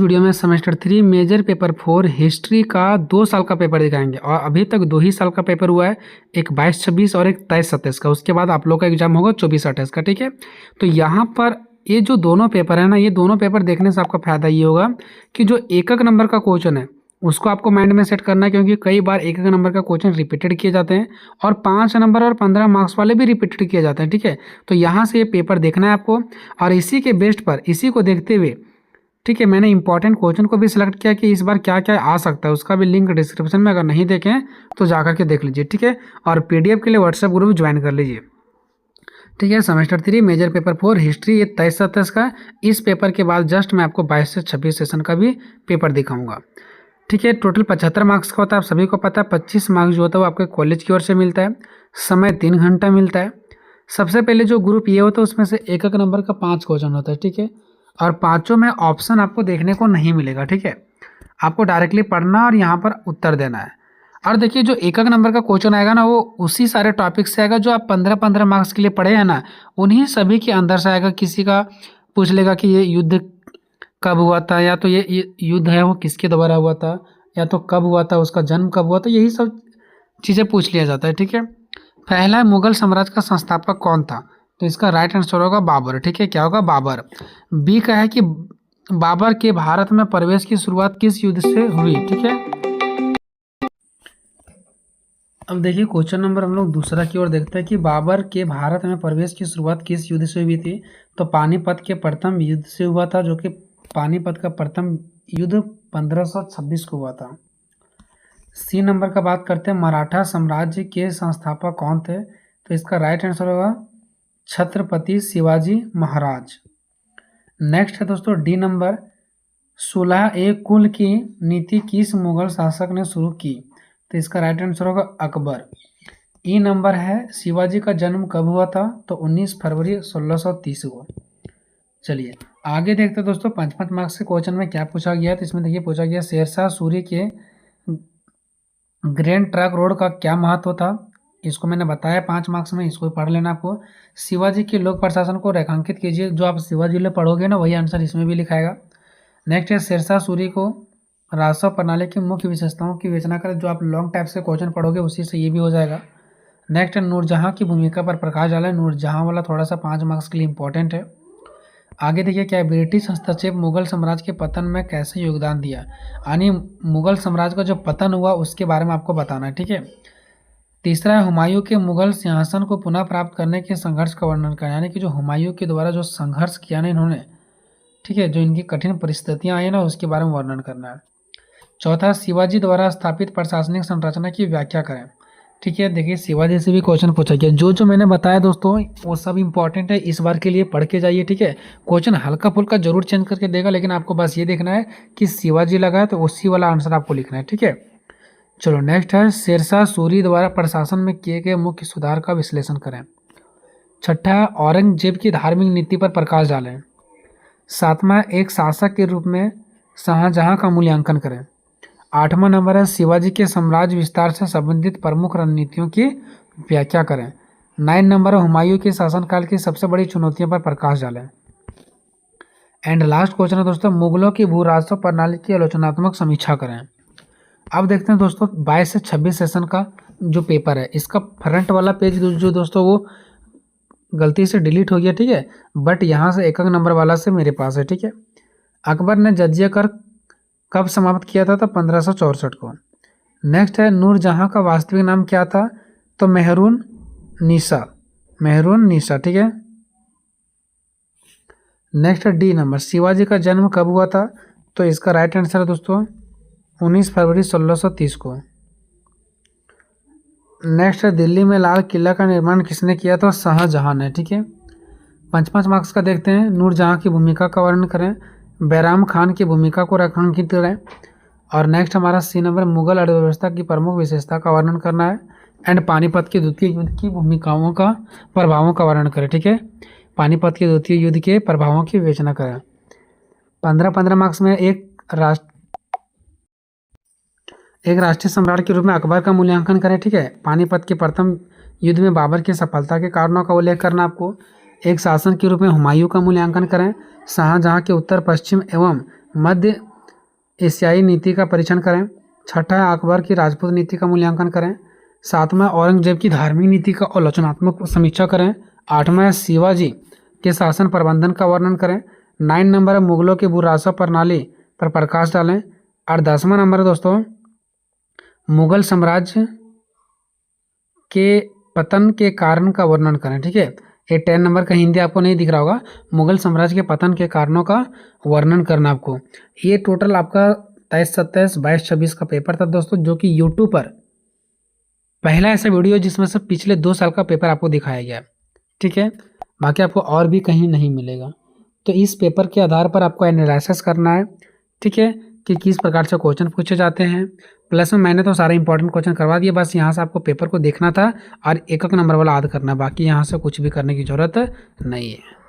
Video में semester 3 major paper 4 history का 2 साल का पेपर दिखाएंगे और अभी तक 2 ही साल का पेपर हुआ है, एक 22-26 और एक 23-27 का। उसके बाद आप लोग का एग्जाम होगा 24-28 का। ठीक है, तो यहाँ पर ये जो दोनों पेपर है ना, ये दोनों पेपर देखने से आपका फायदा ये होगा कि जो एक नंबर का क्वेश्चन है उसको आपको माइंड में सेट करना है, क्योंकि कई बार एक नंबर का क्वेश्चन रिपीटेड किए जाते हैं और 5 नंबर और 15 मार्क्स वाले भी रिपीटेड किए जाते हैं। ठीक है, तो यहाँ से ये पेपर देखना है आपको और इसी के बेस्ट पर, इसी को देखते हुए ठीक है, मैंने इंपॉर्टेंट क्वेश्चन को भी सिलेक्ट किया कि इस बार क्या क्या आ सकता है। उसका भी लिंक डिस्क्रिप्शन में, अगर नहीं देखें तो जाकर के देख लीजिए। ठीक है, और पीडीएफ के लिए व्हाट्सएप ग्रुप ज्वाइन कर लीजिए। ठीक है, सेमेस्टर 3 मेजर पेपर 4 हिस्ट्री, ये 23-27 का। इस पेपर के बाद जस्ट मैं आपको 22 से 26 सेशन का भी पेपर दिखाऊंगा। ठीक है, टोटल 75 मार्क्स का होता है, आप सभी को पता है। 25 मार्क्स जो होता है वो आपके कॉलेज की ओर से मिलता है, समय 3 घंटा मिलता है। सबसे पहले जो ग्रुप ये होता है उसमें से एक नंबर का 5 क्वेश्चन होता है। ठीक है, और पांचों में ऑप्शन आपको देखने को नहीं मिलेगा। ठीक है, आपको डायरेक्टली पढ़ना और यहाँ पर उत्तर देना है। और देखिए, जो एक नंबर का क्वेश्चन आएगा ना, वो उसी सारे टॉपिक से आएगा जो आप 15-15 मार्क्स के लिए पढ़े हैं ना, उन्हीं सभी के अंदर से आएगा। किसी का पूछ लेगा कि ये युद्ध कब हुआ था, या तो ये युद्ध है वो किसके द्वारा हुआ था, या तो कब हुआ था, उसका जन्म कब हुआ था, यही सब चीज़ें पूछ लिया जाता है। ठीक है, पहला मुगल साम्राज्य का संस्थापक कौन था, तो इसका राइट आंसर होगा बाबर। ठीक है, क्या होगा, बाबर। बी का है कि बाबर के भारत में प्रवेश की शुरुआत किस युद्ध से हुई। ठीक है, अब देखिए क्वेश्चन नंबर हम लोग दूसरा की ओर देखते हैं कि बाबर के भारत में प्रवेश की शुरुआत किस युद्ध से हुई थी। तो पानीपत के प्रथम युद्ध से हुआ था, जो कि पानीपत का प्रथम युद्ध 1526 को हुआ था। सी नंबर का बात करते हैं, मराठा साम्राज्य के संस्थापक कौन थे, तो इसका राइट आंसर होगा छत्रपति शिवाजी महाराज। नेक्स्ट है दोस्तों डी नंबर, 16 कुल की नीति किस मुगल शासक ने शुरू की, तो इसका राइट आंसर होगा अकबर। ई नंबर है, शिवाजी का जन्म कब हुआ था, तो 19 फरवरी 1630 को। चलिए आगे देखते हैं दोस्तों 5-5 मार्क्स के क्वेश्चन में क्या पूछा गया है। तो इसमें देखिए पूछा गया शेरशाह सूरी के ग्रैंड ट्रंक रोड का क्या महत्व था। इसको मैंने बताया 5 मार्क्स में, इसको पढ़ लेना आपको। शिवाजी के लोक प्रशासन को रेखांकित कीजिए, जो आप शिवाजी ले पढ़ोगे ना वही आंसर इसमें भी लिखाएगा। नेक्स्ट है, शेरशाह सूरी को राजस्व प्रणाली की मुख्य विशेषताओं की विवेचना करें, जो आप लॉन्ग टाइप से क्वेश्चन पढ़ोगे उसी से ये भी हो जाएगा। नेक्स्ट है, नूरजहां की भूमिका पर प्रकाश डालें। नूरजहां वाला थोड़ा सा 5 मार्क्स के लिए इंपॉर्टेंट है। आगे देखिए क्या है, ब्रिटिश हस्तक्षेप मुगल साम्राज्य के पतन में कैसे योगदान दिया, यानी मुगल साम्राज्य का जो पतन हुआ उसके बारे में आपको बताना है। ठीक है, तीसरा है, हुमायूं के मुगल सिंहासन को पुनः प्राप्त करने के संघर्ष का वर्णन करें, यानी कि जो हुमायूं के द्वारा जो संघर्ष किया ना इन्होंने, ठीक है, जो इनकी कठिन परिस्थितियां आई ना उसके बारे में वर्णन करना है। चौथा, शिवाजी द्वारा स्थापित प्रशासनिक संरचना की व्याख्या करें। ठीक है, देखिए शिवाजी से भी क्वेश्चन पूछा गया। जो मैंने बताया दोस्तों वो सब इंपॉर्टेंट है, इस बार के लिए पढ़ के जाइए। ठीक है, क्वेश्चन हल्का फुल्का जरूर चेंज करके देगा, लेकिन आपको बस ये देखना है कि शिवाजी लगा है तो उसी वाला आंसर आपको लिखना है। ठीक है, चलो नेक्स्ट है, शेरशाह सूरी द्वारा प्रशासन में किए गए मुख्य सुधार का विश्लेषण करें। छठा, औरंगजेब की धार्मिक नीति पर प्रकाश डालें। सातवां, एक शासक के रूप में शाहजहां का मूल्यांकन करें। 8वां नंबर है, शिवाजी के साम्राज्य विस्तार से संबंधित प्रमुख रणनीतियों की व्याख्या करें। 9 नंबर है, हुमायूं के शासनकाल की सबसे बड़ी चुनौतियों पर प्रकाश डालें। एंड लास्ट क्वेश्चन है दोस्तों, मुगलों की भू राजस्व प्रणाली की आलोचनात्मक समीक्षा करें। अब देखते हैं दोस्तों 22 से 26 सेशन का जो पेपर है, इसका फ्रंट वाला पेज जो दोस्तों वो गलती से डिलीट हो गया। ठीक है, बट यहाँ से एक नंबर वाला से मेरे पास है। ठीक है, अकबर ने जजिया कर कब समाप्त किया था, तो 1564 को। नेक्स्ट है, नूरजहां का वास्तविक नाम क्या था, तो मेहरून निशा। ठीक है, नेक्स्ट है डी नंबर, शिवाजी का जन्म कब हुआ था, तो इसका राइट आंसर है दोस्तों 19 फरवरी 1630 को। नेक्स्ट है, दिल्ली में लाल किला का निर्माण किसने किया था, शाहजहां ने। ठीक है, 5-5 मार्क्स का देखते हैं। नूरजहां की भूमिका का वर्णन करें, बैराम खान की भूमिका को रेखांकित करें। और नेक्स्ट हमारा सी नंबर, मुगल अर्थव्यवस्था की प्रमुख विशेषता का वर्णन करना है। एंड पानीपत के द्वितीय युद्ध की भूमिकाओं का प्रभावों का वर्णन करें। ठीक है, पानीपत के द्वितीय युद्ध के प्रभावों की विवेचना करें। 15-15 मार्क्स में एक राष्ट्रीय सम्राट के रूप में अकबर का मूल्यांकन करें। ठीक है, पानीपत के प्रथम युद्ध में बाबर की सफलता के कारणों का उल्लेख करना आपको। एक शासक के रूप में हुमायूं का मूल्यांकन करें। शाहजहां के उत्तर पश्चिम एवं मध्य एशियाई नीति का परीक्षण करें। छठा है अकबर की राजपूत नीति का मूल्यांकन करें। सातवां औरंगजेब की धार्मिक नीति का आलोचनात्मक समीक्षा करें। आठवां है शिवाजी के शासन प्रबंधन का वर्णन करें। 9 नंबर है मुगलों की बुर्रासा प्रणाली पर प्रकाश डालें। और 10वां नंबर है दोस्तों मुगल साम्राज्य के पतन के कारण का वर्णन करें। ठीक है, ये 10 नंबर का हिंदी आपको नहीं दिख रहा होगा। मुगल साम्राज्य के पतन के कारणों का वर्णन करना आपको। ये टोटल आपका 23, 27, 22, 26 का पेपर था दोस्तों, जो कि यूट्यूब पर पहला ऐसा वीडियो जिसमें से पिछले 2 साल का पेपर आपको दिखाया गया। ठीक है, बाकी आपको और भी कहीं नहीं मिलेगा। तो इस पेपर के आधार पर आपको एनालिसिस करना है। ठीक है, कि किस प्रकार से क्वेश्चन पूछे जाते हैं। प्लस में मैंने तो सारे इंपॉर्टेंट क्वेश्चन करवा दिए, बस यहाँ से आपको पेपर को देखना था और एक नंबर वाला याद करना, बाकी यहाँ से कुछ भी करने की ज़रूरत नहीं है।